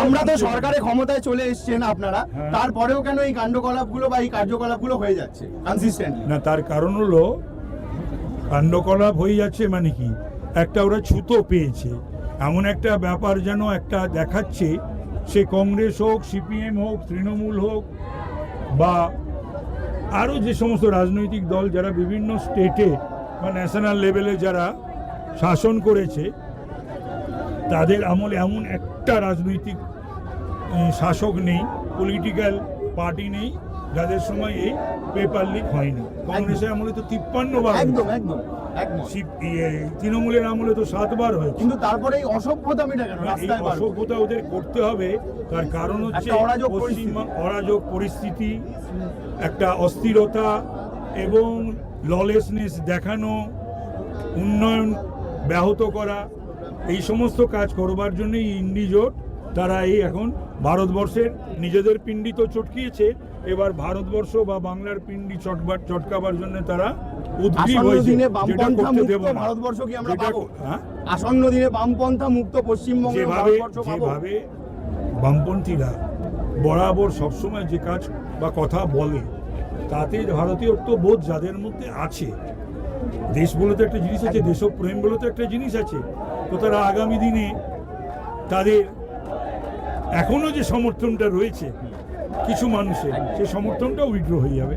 আমরা তো সরকারে ক্ষমতায় চলে এসেছেন আপনারা, তারপরেও কেন এই কাণ্ডকলাপগুলো বা এই কার্যকলাপগুলো হয়ে যাচ্ছে কনসিস্টেন্ট? না, তার কারণ হলো কাণ্ডকলাপ হয়ে যাচ্ছে মানে কি, একটা ওরা ছুতো পেয়েছে, এমন একটা ব্যাপার যেন একটা দেখাচ্ছে, সে কংগ্রেস হোক, সিপিএম হোক, তৃণমূল হোক বা আরও যে সমস্ত রাজনৈতিক দল যারা বিভিন্ন স্টেটে বা ন্যাশনাল লেভেলে যারা শাসন করেছে, তাদের আমলে এমন একটা রাজনৈতিক শাসক নেই, পলিটিক্যাল পার্টি নেই যাদের সময় এই পেপার লিক হয়নি। কংগ্রেসের আমলে তো 53 বার, একদম একদম একদম। তৃণমূলের আমলে তো 7 বার হয়েছে। কিন্তু তারপরে এই অসভ্যতা মিটা কেন? এই রাস্তায় বার অসভ্যতা ওদের করতে হবে, তার কারণ হচ্ছে একটা অরাজক অরাজক পরিস্থিতি, একটা অস্থিরতা এবং ললেসনেস দেখানো, উন্নয়ন ব্যাহত করা, এই সমস্ত কাজ করবার জন্যই ইন্ডি জোট তারা এই এখন ভারতবর্ষের নিজেদের পিণ্ডি তো চটকিয়েছে, এবার ভারতবর্ষ বা বাংলার পিণ্ডি চটকাবার জন্য তারা উদ্গ্রীব হয়েছে। যেটা করতে দেব না। ভারতবর্ষ কি আমরা পাবো? হ্যাঁ, আসন্ন দিনে বামপন্থা মুক্ত পশ্চিমবঙ্গ যেভাবে বামপন্থীরা বরাবর সবসময় যে কাজ বা কথা বলে, তাতে ভারতীয় তো বোধ যাদের মধ্যে আছে, দেশ বলে তো একটা জিনিস আছে, দেশপ্রেম বলে তো একটা জিনিস আছে, তো তারা আগামী দিনে তাদের এখনো যে সমর্থনটা রয়েছে কিছু মানুষের, সেই সমর্থনটাও উইথড্র হয়ে যাবে।